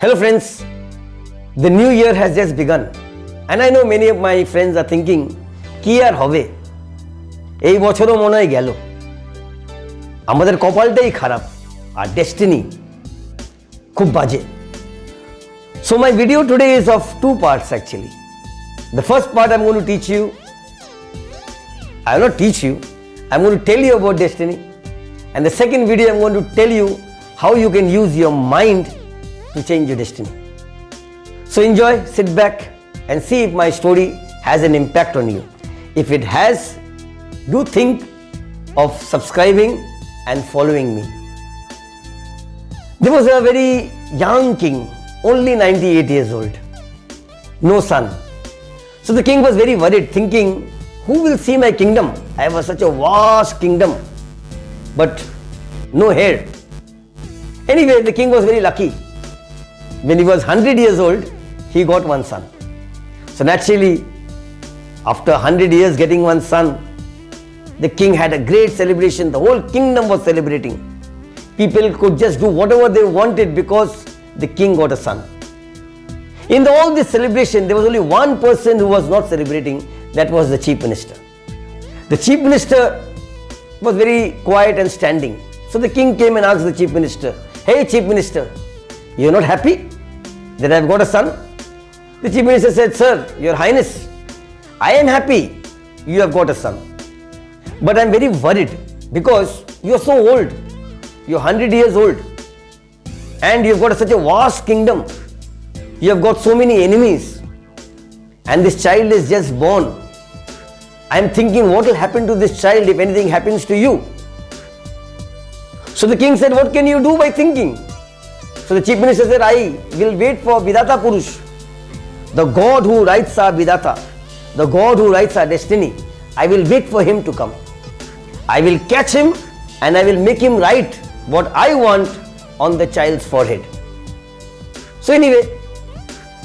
Hello friends, the new year has just begun and I know many of my friends are thinking কি আর হবে এই বছরও মনে হয় গেল আমাদের কপালটাই খারাপ আর ডেস্টিনি খুব বাজে So my video today is of two parts actually. The first part I'm going to teach you, I will not teach you, I'm going to tell you about destiny, and the second video I'm going to tell you how you can use your mind to change your destiny. So enjoy, sit back and see if my story has an impact on you. If it has, do think of subscribing and following me. There was a very young king, only 98 years old, no son. So the king was very worried, thinking, who will see my kingdom? I have such a vast kingdom, but no heir. Anyway, the king was very lucky. When he was 100 years old, he got one son. So naturally, after 100 years getting one son, the king had a great celebration. The whole kingdom was celebrating. People could just do whatever they wanted because the king got a son. In all this celebration, there was only one person who was not celebrating. That was the chief minister. The chief minister was very quiet and standing. So the king came and asked the chief minister, "Hey chief minister, you are not happy that I have got a son?" The chief minister said, "Sir, your highness, I am happy you have got a son. But I am very worried because you are so old. You are 100 years old. And you have got such a vast kingdom. You have got so many enemies. And this child is just born. I am thinking what will happen to this child if anything happens to you." So the king said, "What can you do by thinking?" So the chief minister said, "I will wait for Vidata Purush, the God who writes our Vidata, the God who writes our destiny. I will wait for him to come. I will catch him and I will make him write what I want on the child's forehead." So anyway,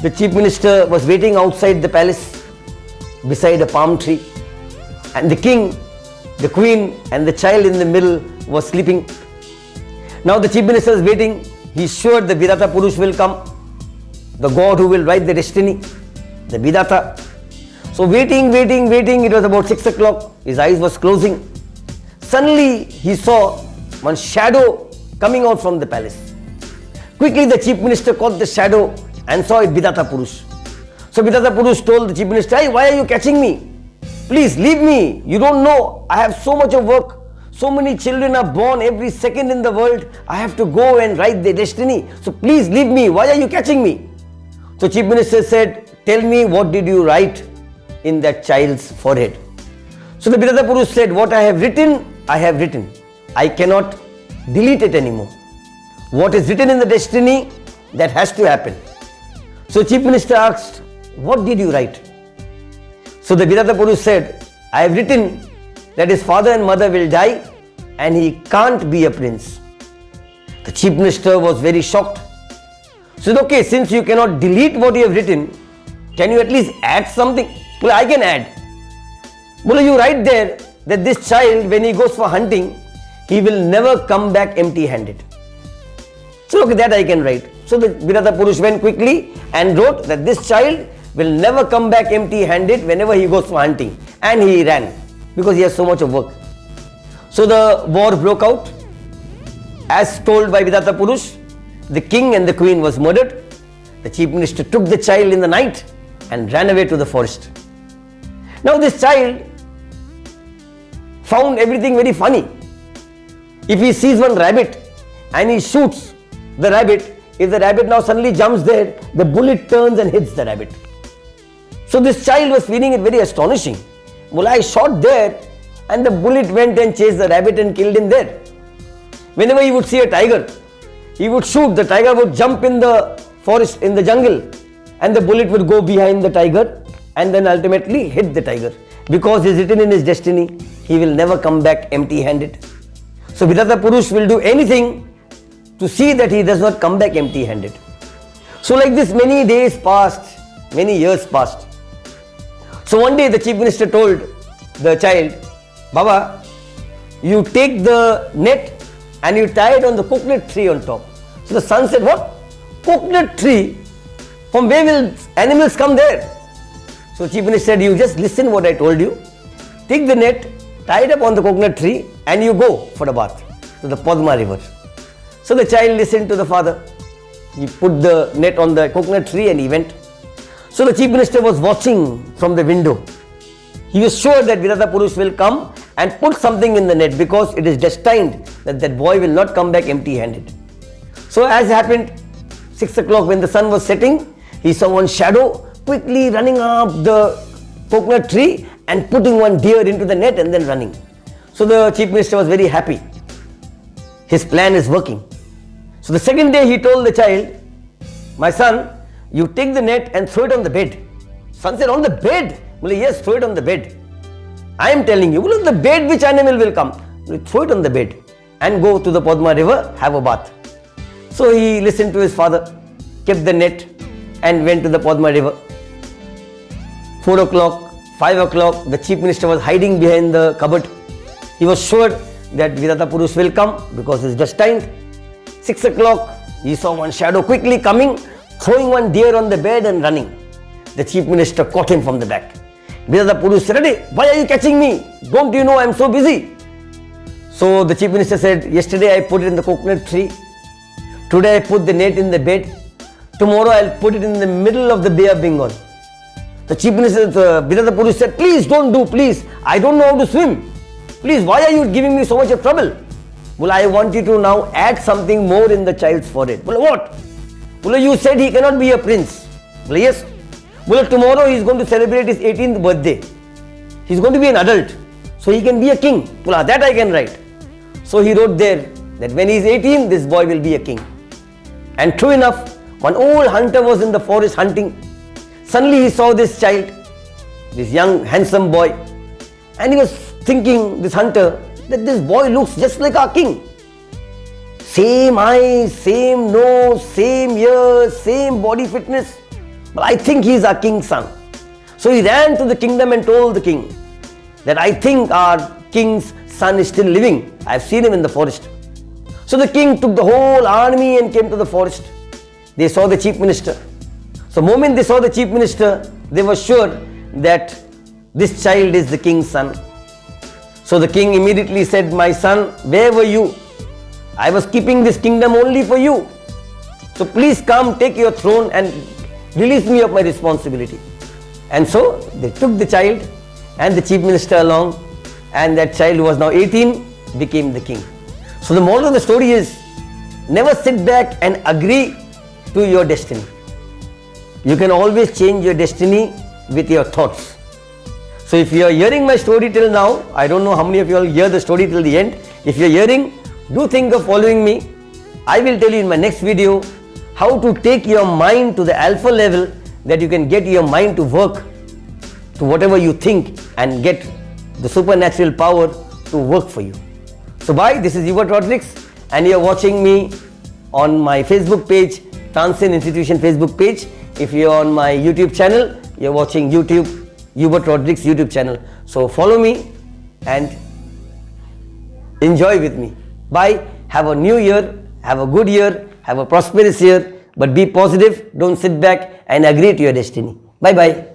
the chief minister was waiting outside the palace beside a palm tree, and the king, the queen and the child in the middle was sleeping. Now the chief minister is waiting. He's sure the Vidata Purush will come, the God who will write the destiny, the Vidata. So waiting. It was about 6 o'clock. His eyes was closing. Suddenly he saw one shadow coming out from the palace. Quickly the chief minister caught the shadow and saw it Vidata Purush. So Vidata Purush told the chief minister, "Hey, why are you catching me? Please leave me. You don't know. I have so much of work. So many children are born every second in the world. I have to go and write their destiny. So please leave me. Why are you catching me?" So chief minister said, "Tell me, what did you write in that child's forehead?" So the Vidata Purush said, "What I have written, I have written. I cannot delete it anymore. What is written in the destiny, that has to happen." So chief minister asked, "What did you write?" So the Vidata Purush said, "I have written that his father and mother will die and he can't be a prince." The chief minister was very shocked. He said, "Okay, since you cannot delete what you have written, can you at least add something?" Well, I can add. Well, you write there that this child, when he goes for hunting, he will never come back empty-handed. So okay, that I can write. So the Vidata Purush went quickly and wrote that this child will never come back empty-handed whenever he goes for hunting. And he ran because he has so much of work. So the war broke out. As told by Vidata Purush, the king and the queen was murdered. The chief minister took the child in the night and ran away to the forest. Now this child found everything very funny. If he sees one rabbit and he shoots the rabbit, if the rabbit now suddenly jumps there, the bullet turns and hits the rabbit. So this child was feeling it very astonishing. Well, I shot there and the bullet went and chased the rabbit and killed him there. Whenever he would see a tiger, he would shoot, the tiger would jump in the forest, in the jungle, and the bullet would go behind the tiger and then ultimately hit the tiger. Because it is written in his destiny, he will never come back empty-handed. So Vidata Purush will do anything to see that he does not come back empty-handed. So like this, many days passed, many years passed. So one day the chief minister told the child, "Baba, you take the net and you tie it on the coconut tree on top." So the son said, "What? coconut tree, from where will animals come there? So Chief Minister said, you just listen what I told you. Take the net, tie it up on the coconut tree and you go for the bath to the Padma river. So the child listened to the father. He put the net on the coconut tree and he went. So the Chief Minister was watching from the window. He was sure that Vidata Purush will come and put something in the net because it is destined that that boy will not come back empty-handed. So as happened, 6 o'clock when the sun was setting, he saw one shadow quickly running up the coconut tree and putting one deer into the net and then running. So the Chief Minister was very happy. His plan is working. So the second day he told the child, my son, you take the net and throw it on the bed. Son said, on the bed? Well, yes, throw it on the bed. I am telling you, well, on the bed which animal will come? Well, throw it on the bed and go to the Padma river, have a bath. So he listened to his father, kept the net and went to the Padma river. 4 o'clock, 5 o'clock, the Chief Minister was hiding behind the cupboard. He was sure that Vidata Purush will come because he is destined. 6 o'clock, he saw one shadow quickly coming, throwing one deer on the bed and running. The Chief Minister caught him from the back. Vidata Purush said, "Hey, why are you catching me? Don't you know I am so busy?" So the Chief Minister said, yesterday I put it in the coconut tree. Today I put the net in the bed. Tomorrow I'll put it in the middle of the Bay of Bengal. The Chief Minister, Vidata Purush said, please don't do, please. I don't know how to swim. Please, why are you giving me so much of trouble? Well, I want you to now add something more in the child's forehead. Well, what? Well, you said he cannot be a prince. Well, yes. Well, tomorrow he is going to celebrate his 18th birthday. He is going to be an adult. So he can be a king. Well, that I can write. So he wrote there that when he is 18, this boy will be a king. And true enough, one old hunter was in the forest hunting. Suddenly he saw this child, this young handsome boy, and he was thinking, this hunter, that this boy looks just like our king. Same eyes, same nose, same ears, same body fitness. But I think he is our king's son. So he ran to the kingdom and told the king that I think our king's son is still living. I have seen him in the forest. So the king took the whole army and came to the forest. They saw the Chief Minister. So the moment they saw the Chief Minister, they were sure that this child is the king's son. So the king immediately said, my son, where were you? I was keeping this kingdom only for you. So please come, take your throne and release me of my responsibility. And so they took the child and the Chief Minister along, and that child who was now 18 became the king. So the moral of the story is, never sit back and agree to your destiny. You can always change your destiny with your thoughts. So if you are hearing my story till now, I don't know how many of you all hear the story till the end. If you are hearing, do think of following me. I will tell you in my next video how to take your mind to the alpha level, that you can get your mind to work to whatever you think and get the supernatural power to work for you. So bye, this is Hubert Rodrigues and you are watching me on my Facebook page, Tansen Institution Facebook page. If you are on my YouTube channel, you are watching YouTube, Hubert Rodrigues YouTube channel. So follow me and enjoy with me. Bye. Have a new year, have a good year, have a prosperous year, but be positive. Don't sit back and agree to your destiny. Bye bye.